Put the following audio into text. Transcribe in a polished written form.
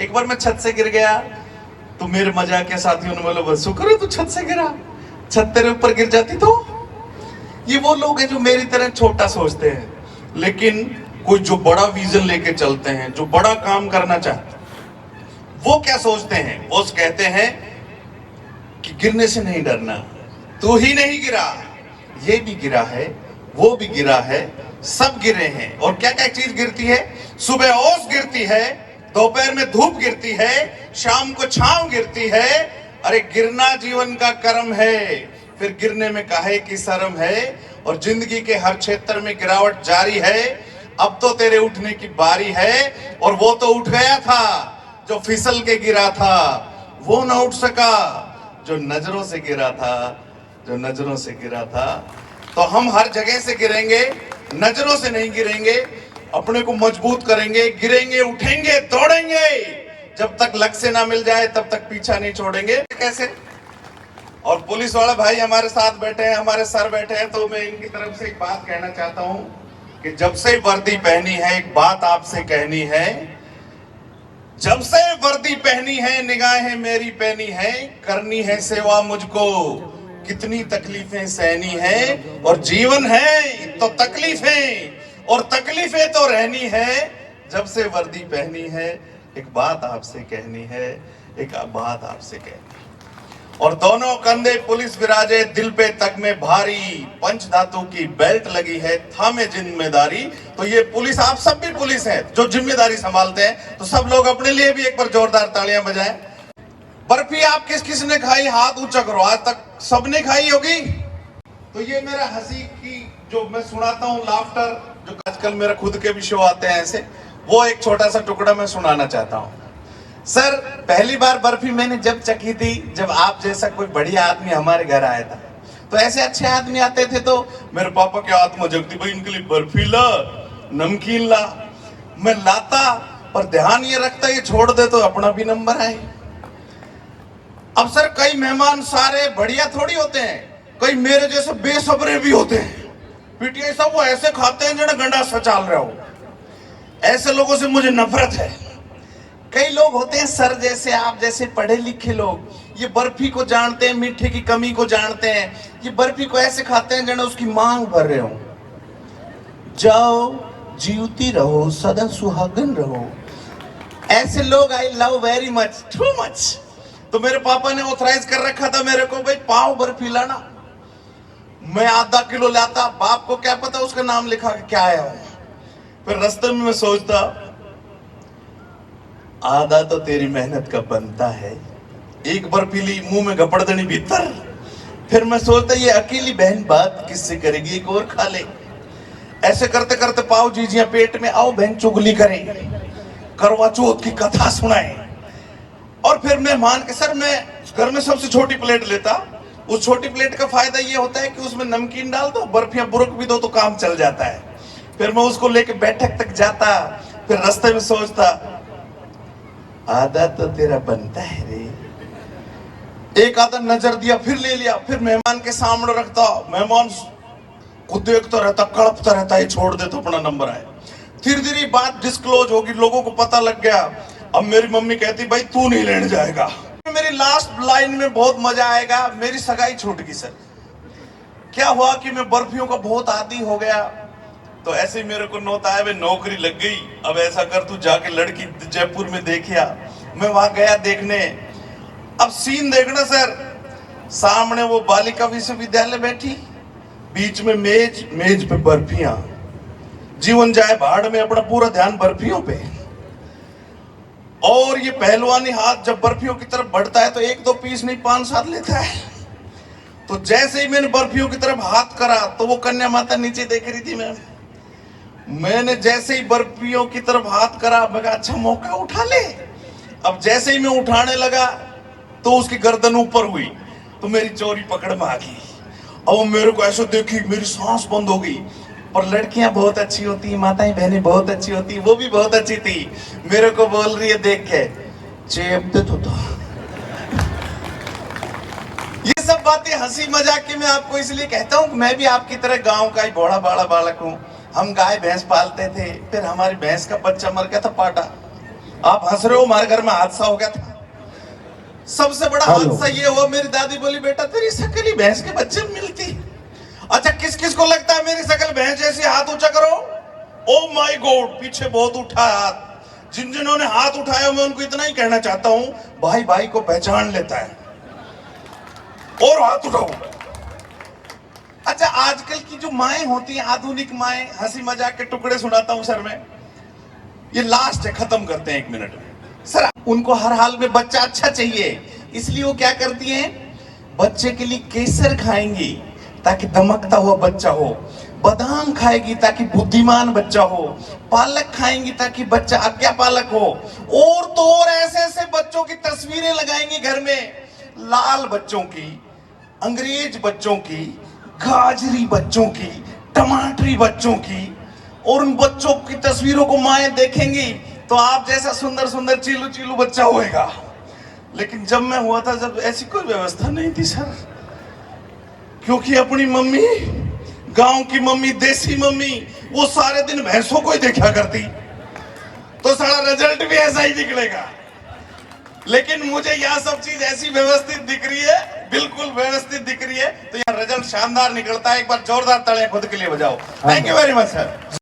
एक बार मैं छत से गिर गया तो मेरे मजाक के साथियों ने बोला बस शुक्र है तू छत से गिरा, छत तेरे ऊपर गिर जाती तो। ये वो लोग हैं जो मेरी तरह छोटा सोचते हैं, लेकिन कोई जो बड़ा विजन लेके चलते हैं, जो बड़ा काम करना चाहते हैं, वो क्या सोचते हैं? वो कहते हैं कि गिरने से नहीं डरना, तू ही नहीं गिरा, ये भी गिरा है, वो भी गिरा है, सब गिरे हैं। और क्या क्या चीज गिरती है? सुबह ओस गिरती है, दोपहर में धूप गिरती है, शाम को छांव गिरती है। अरे गिरना जीवन का कर्म है, फिर गिरने में काहे की शर्म है। और जिंदगी के हर क्षेत्र में गिरावट जारी है, अब तो तेरे उठने की बारी है। और वो तो उठ गया था जो फिसल के गिरा था, वो ना उठ सका जो नजरों से गिरा था, जो नजरों से गिरा था। तो हम हर जगह से गिरेंगे, नजरों से नहीं गिरेंगे, अपने को मजबूत करेंगे, गिरेंगे, उठेंगे, दौड़ेंगे, जब तक लक्ष्य ना मिल जाए तब तक पीछा नहीं छोड़ेंगे। कैसे? और पुलिस वाले भाई हमारे साथ बैठे हैं, हमारे सर बैठे हैं, तो मैं इनकी तरफ से एक बात कहना चाहता हूं कि जब से वर्दी पहनी है, एक बात आपसे कहनी है, जब से वर्दी पहनी है, निगाहें मेरी पहनी है, करनी है सेवा मुझको, कितनी तकलीफें सहनी है। और जीवन है तो तकलीफें, और तकलीफें तो रहनी है। जब से वर्दी पहनी है, एक बात आपसे कहनी है, एक बात आपसे कहनी है। और दोनों कंधे पुलिस विराजे, दिल पे तगमे भारी, पंचधातु की बेल्ट लगी है, थामे जिम्मेदारी। तो ये पुलिस, आप सब भी पुलिस हैं जो जिम्मेदारी संभालते हैं, तो सब लोग अपने लिए भी एक बार जोरदार तालियां बजाएं। बर्फी आप किस किस ने खाई? हाथ ऊंचा करो। आज तक सबने खाई होगी। तो ये मेरा हंसी की जो मैं सुनाता हूँ, लाफ्टर, जो आजकल मेरा खुद के भी शो आते हैं ऐसे, वो एक छोटा सा टुकड़ा मैं सुनाना चाहता हूँ। सर, पहली बार बर्फी मैंने जब चखी थी, जब आप जैसा कोई बढ़िया आदमी हमारे घर आया था। तो ऐसे अच्छे आदमी आते थे तो मेरे पापा के आत्मा जगती, भाई इनके लिए बर्फी ला, नमकीन ला। मैं लाता, पर ध्यान ये रखता ये छोड़ दे तो अपना भी नंबर आए। अब सर, कई मेहमान सारे बढ़िया थोड़ी होते हैं, कई मेरे जैसे बेसब्रे भी होते हैं। पीटीआई साहब वो ऐसे खाते हैं जैसे गंडा सचाल रहे हो। ऐसे लोगों से मुझे नफरत है। कई लोग होते हैं सर जैसे, आप जैसे पढ़े लिखे लोग, ये बर्फी को जानते हैं, मीठे की कमी को जानते हैं। ये बर्फी को ऐसे खाते हैं जैसे उसकी मांग भर रहे हो। जाओ जीवती रहो, सदा सुहागन रहो। ऐसे लोग I love very much, too much. तो मेरे पापा ने ऑथराइज कर रखा था मेरे को, भाई पाव बर्फी लाना। मैं आधा किलो लाता, बाप को क्या पता उसका नाम लिखा के क्या आया हो। फिर रास्ते में मैं सोचता, आधा तो तेरी मेहनत का बनता है। एक बर्फी ली, मुंह में घपड़ देनी भीतर। फिर मैं सोचता, ये अकेली बहन बात किससे करेगी, एक और खा ले। ऐसे करते करते पाव जीजियां पेट में, आओ बहन चुगली करें, करवा चौथ की कथा सुनाए। और फिर मैं मान के, सर मैं घर में सबसे छोटी प्लेट लेता। उस छोटी प्लेट का फायदा ये होता है कि उसमें नमकीन डाल दो, बर्फियां बुरक भी दो तो काम चल जाता है। फिर मैं उसको लेके बैठक तक जाता, फिर रास्ते में सोचता, आधा तो तेरा बनता है रे। एक आधा नजर दिया, फिर ले लिया, फिर मेहमान के सामने रखता। मेहमान खुद देखता रहता, कड़पता रहता, ये छोड़ दे तो अपना नंबर आए। धीरे धीरे बात डिस्क्लोज होगी, लोगों को पता लग गया। अब मेरी मम्मी कहती, भाई तू नहीं लेने जाएगा। मेरी लास्ट लाइन में बहुत मजा आएगा। मेरी सगाई छूट गई सर। क्या हुआ कि मैं बर्फियों का बहुत आदी हो गया। तो ऐसे ही मेरे को नोट आया, वे नौकरी लग गई। अब ऐसा कर, तू जाके लड़की जयपुर में देखिया। मैं वहां गया देखने। अब सीन देखना सर, सामने वो बालिका विश्वविद्यालय बैठी, बीच में मेज, मेज पे बर्फियां। जीवन जाए भाड़ में, अपना पूरा ध्यान बर्फियों पे। और ये पहलवानी हाथ जब बर्फियों की तरफ बढ़ता है तो एक दो पीस नहीं, 5-7 लेता है। तो जैसे ही मैंने बर्फियों की तरफ हाथ करा तो वो कन्या माता नीचे देख रही थी। मैंने जैसे ही बर्फियों की तरफ हाथ करा, मैं कहा अच्छा मौका उठा ले। अब जैसे ही मैं उठाने लगा तो उसकी गर्दन ऊपर हुई, तो मेरी चोरी पकड़ में आ गई। अब वो मेरे को ऐसे देखी, मेरी सांस बंद हो गई। पर लड़कियां बहुत अच्छी होती, माताएं बहनें बहुत अच्छी होती, वो भी बहुत अच्छी थी। मेरे को बोल रही है देख के, चेप दे तो। ये सब बातें हंसी मजाक की मैं आपको इसलिए कहता हूँ, मैं भी आपकी तरह गांव का ही भोला बाड़ा बालक हूँ। हम गाय भैंस पालते थे, फिर हमारी भैंस का बच्चा मर गया था पाटा। आप हंस रहे हो, हमारे घर में हादसा हो गया था। सबसे बड़ा हादसा ये हुआ, मेरी दादी बोली बेटा तेरी शक्ल ही भैंस के बच्चे में मिलती। अच्छा किस किस को लगता है मेरी शक्ल भैंस जैसी? हाथ ऊंचा करो। ओ माय गॉड, पीछे बहुत उठा हाथ। जिन जिन्होंने हाथ उठाया मैं उनको इतना ही कहना चाहता हूं, भाई भाई को पहचान लेता है। और हाथ उठाओ। अच्छा आजकल की जो माएं होती हैं, आधुनिक माएं, हंसी मजाक के टुकड़े सुनाता हूं सर मैं, ये लास्ट है, खत्म करते हैं 1 मिनट में। सर उनको हर हाल में बच्चा अच्छा चाहिए, इसलिए वो क्या करती हैं, बच्चे के लिए केसर खाएंगी ताकि दमकता हुआ बच्चा हो, बादाम खाएगी ताकि बुद्धिमान बच्चा हो, पालक खाएंगी ताकि बच्चा आज्ञा पालक हो, और तो और ऐसे ऐसे बच्चों की तस्वीरें लगाएंगी घर में, लाल बच्चों की, अंग्रेज बच्चों की, गाजरी बच्चों की, टमाटरी बच्चों की, और उन बच्चों की तस्वीरों को माएं देखेंगी तो आप जैसा सुंदर सुंदर चीलू चीलू बच्चा होएगा। लेकिन जब मैं हुआ था, जब ऐसी कोई व्यवस्था नहीं थी सर, क्योंकि अपनी मम्मी, गांव की मम्मी, देसी मम्मी, वो सारे दिन भैंसों को ही देखा करती, तो सारा रिजल्ट भी ऐसा ही निकलेगा। लेकिन मुझे यह सब चीज ऐसी व्यवस्थित दिख रही है, बिल्कुल व्यवस्थित दिख रही है, तो यहाँ रिजल्ट शानदार निकलता है। एक बार जोरदार तालियां खुद के लिए बजाओ। Thank you very much sir.